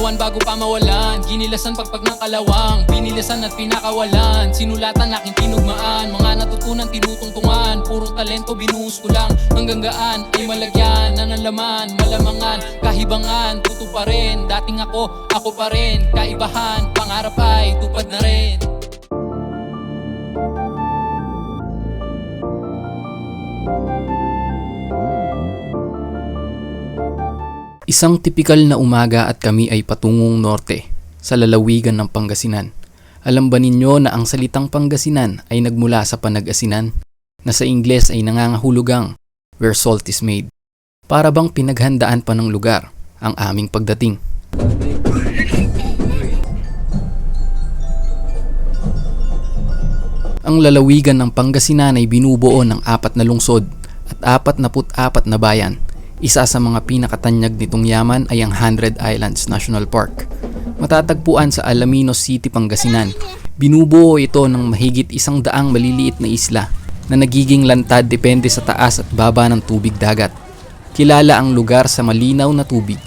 ginawan bago pa mawalan. Ginilasan pagpag ng kalawang, binilasan at pinakawalan. Sinulatan aking tinugmaan, mga natutunan tinutungtungan. Purong talento binuhos ko lang, hanggang gaan ay malagyan. Nanalaman, malamangan, kahibangan, tuto pa rin. Dating ako pa rin. Kaibahan, pangarap ay tupad na rin. Isang tipikal na umaga at kami ay patungong norte, sa lalawigan ng Pangasinan. Alam ba ninyo na ang salitang Pangasinan ay nagmula sa panag-asinan, na sa Ingles ay nangangahulugang where salt is made. Para bang pinaghandaan pa ng lugar ang aming pagdating. Ang lalawigan ng Pangasinan ay binubuo ng 4 na lungsod at 44 na bayan. Isa sa mga pinakatanyag nitong yaman ay ang 100 Islands National Park. Matatagpuan sa Alaminos City, Pangasinan. Binubuo ito ng mahigit 100 maliliit na isla na nagiging lantad depende sa taas at baba ng tubig dagat. Kilala ang lugar sa malinaw na tubig,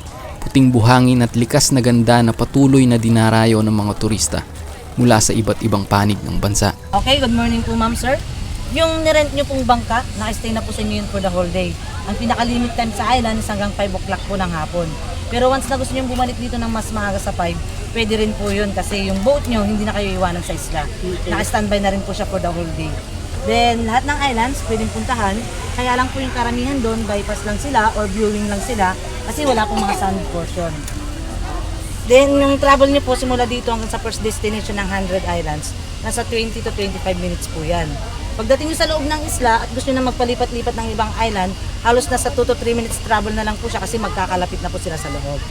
puting buhangin at likas na ganda na patuloy na dinarayo ng mga turista mula sa iba't ibang panig ng bansa. Okay, good morning po ma'am sir. Yung nirent nyo pong bangka, naka-stay na po sa inyo yun for the whole day. Ang pinaka-limit time sa island is hanggang 5 o'clock po ng hapon. Pero once na gusto nyo bumalik dito ng mas maaga sa 5, pwede rin po yun kasi yung boat nyo hindi na kayo iwanan sa isla. Naka-standby na rin po siya for the whole day. Then lahat ng islands pwedeng puntahan, kaya lang po yung karamihan doon, bypass lang sila or viewing lang sila kasi wala pong mga sand portion. Then yung travel nyo po simula dito hanggang sa first destination ng 100 Islands, nasa 20 to 25 minutes po yan. Pagdating nyo sa loob ng isla at gusto nyo na magpalipat-lipat ng ibang island, halos nasa 2 to 3 minutes travel na lang po siya kasi magkakalapit na po sila sa loob.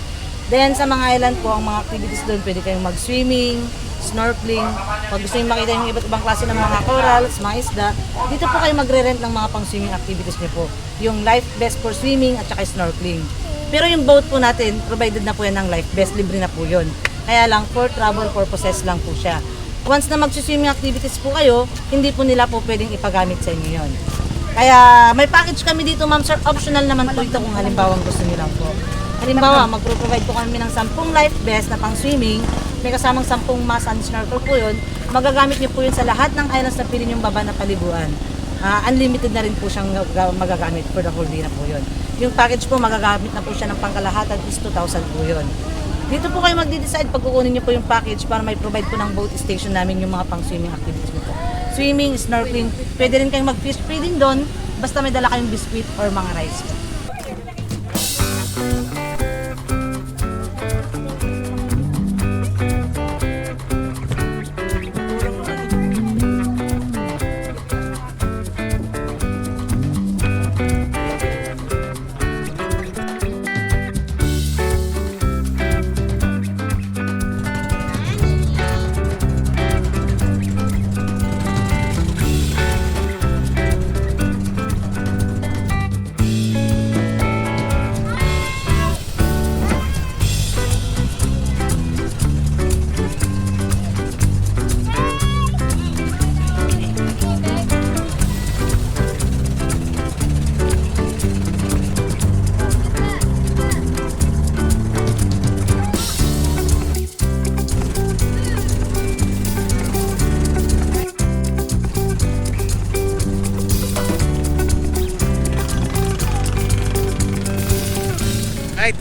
Then sa mga island po, ang mga activities doon, pwede kayong mag-swimming, snorkeling. Pag gusto nyo makita yung iba't ibang klase ng mga corals, mga isda, dito po kayo magre-rent ng mga pang-swimming activities nyo po. Yung life vest for swimming at saka snorkeling. Pero yung boat po natin, provided na po yan ng life vest, libre na po yun. Kaya lang for travel purposes lang po siya. Once na mag-swimming activities po kayo, hindi po nila po pwedeng ipagamit sa inyo yun. Kaya may package kami dito ma'am sir, optional naman po ito kung halimbawa gusto nyo lang po. Halimbawa, mag-provide po kami ng 10 life vest na pang swimming, may kasamang 10 mask and snorkel po yun. Magagamit nyo po yun sa lahat ng islands na pili nyong baba na palibuan. Unlimited na rin po siyang magagamit for the whole day na po yun. Yung package po, magagamit na po siya ng pangkalahatan is 2,000 po yun. Dito po kayo magde-decide pag kukunin niyo po yung package para may provide po ng boat station namin yung mga pang-swimming activities mo po. Swimming, snorkeling, pwede rin kayong mag-fish feeding doon basta may dala kayong biscuit or mga rice.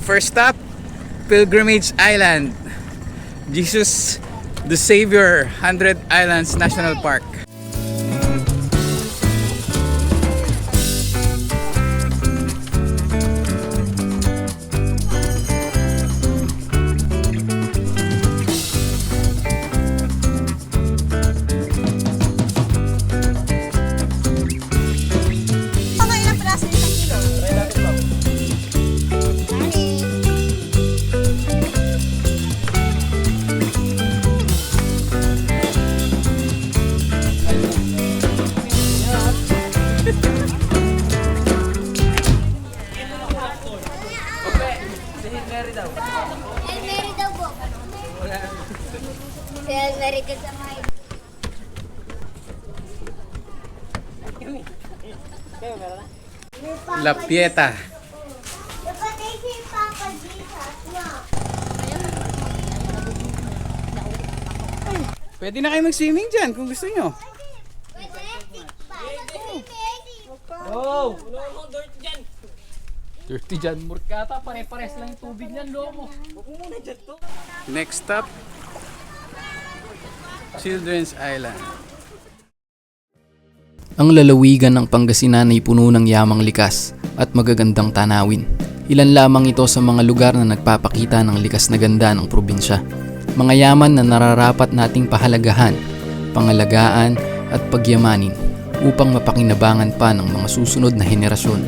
First stop, Pilgrimage Island, Jesus the Savior 100 Islands National Park. La Pieta. Pwede na kayo mag-swimming dyan kung gusto nyo. Oh! Dirty dyan. Murkata, pare-pares lang yung tubig niyan, lomo. Next stop, Children's Island. Ang lalawigan ng Pangasinan ay puno ng yamang likas at magagandang tanawin. Ilan lamang ito sa mga lugar na nagpapakita ng likas na ganda ng probinsya. Mga yaman na nararapat nating pahalagahan, pangalagaan at pagyamanin upang mapakinabangan pa ng mga susunod na henerasyon.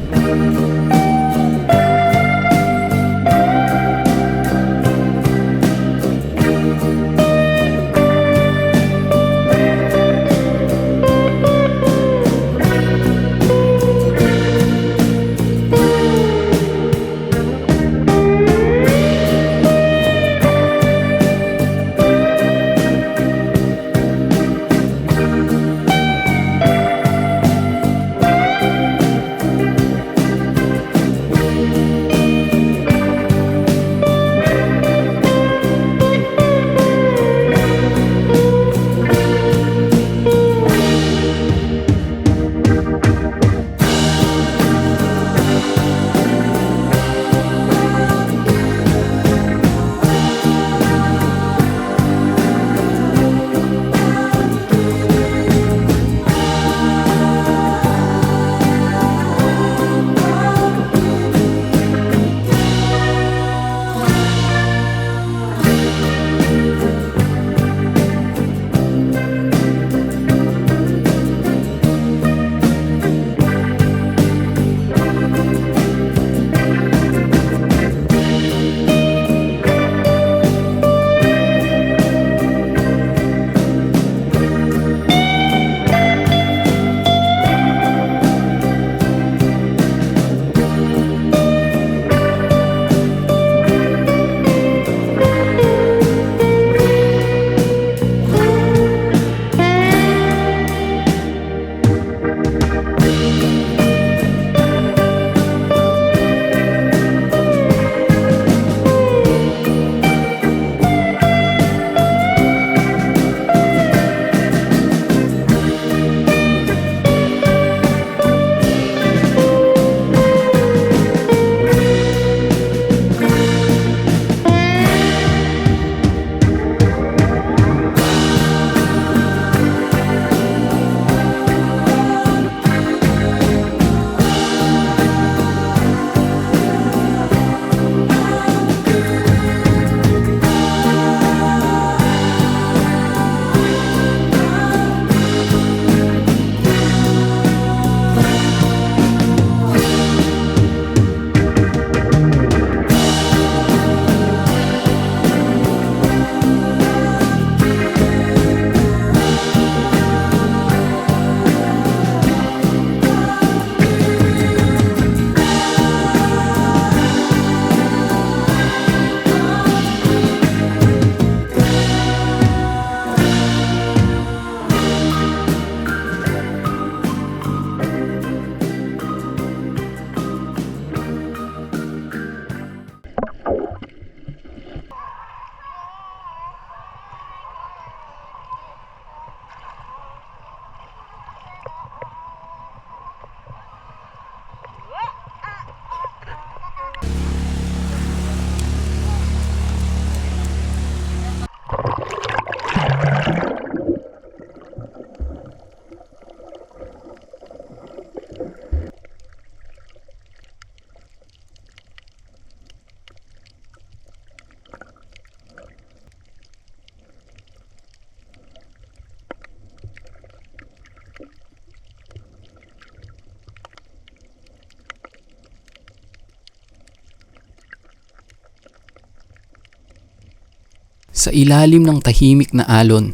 Sa ilalim ng tahimik na alon,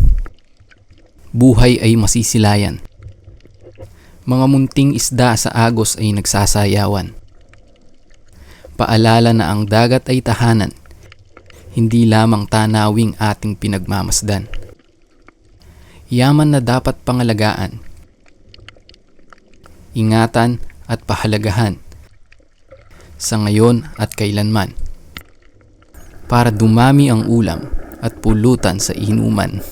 buhay ay masisilayan. Mga munting isda sa agos ay nagsasayawan. Paalala na ang dagat ay tahanan, hindi lamang tanawing ating pinagmamasdan. Yaman na dapat pangalagaan, ingatan at pahalagahan sa ngayon at kailanman para dumami ang ulam at pulutan sa inuman.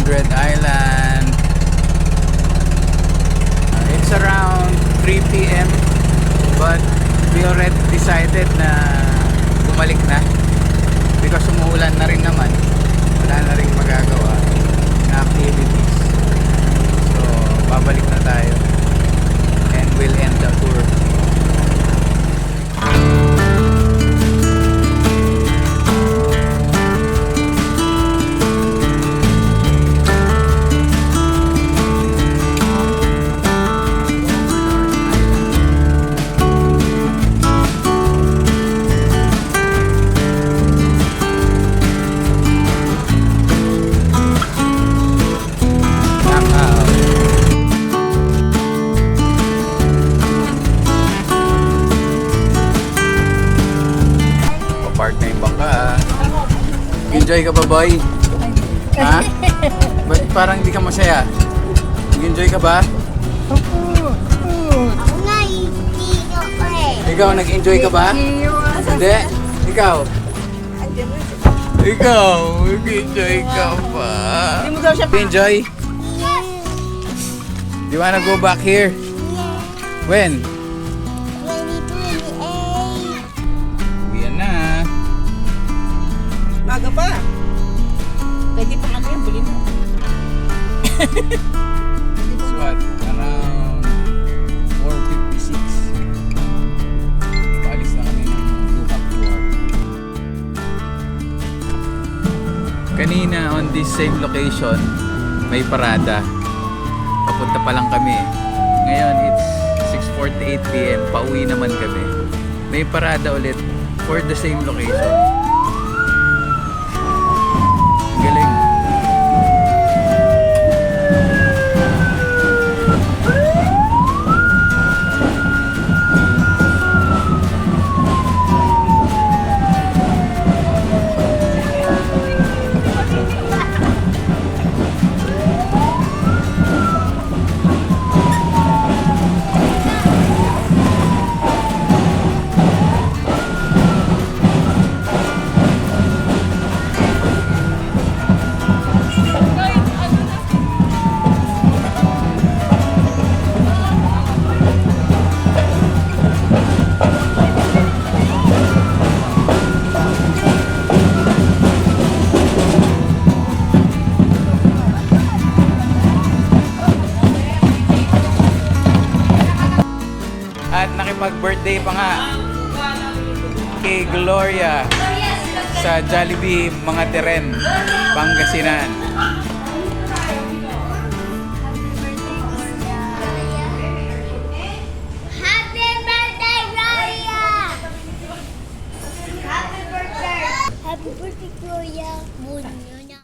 100 Island. It's around 3 p.m. but we already decided na bumalik na because umuulan na rin naman. Wala na rin magagawa na activities. So, babalik na tayo and we'll end the tour. Park na yung bangka. Enjoy ka ba, boy? Ha? Ba't parang hindi ka masaya? Nag-enjoy ka ba? Ako nga, hindi ako eh. Ikaw, nag-enjoy ka ba? Hindi? Ikaw? Ikaw, nag-enjoy ka ba? Hindi mo daw siya Enjoy? Do you wanna go back here? When? 2028. Uwian na. Maga pa. Pwede pa ano yung buli mo. It's what? Around 4:56. Paalis na kami ng Lupak Tour. Kanina on this same location, may parada. Papunta pa lang kami. Ngayon it's 6:48 p.m. Pauwi naman kami. May parada ulit for the same location. Galing. At nakipag-birthday pa nga kay Gloria sa Jollibee Mga Teren, Pangasinan.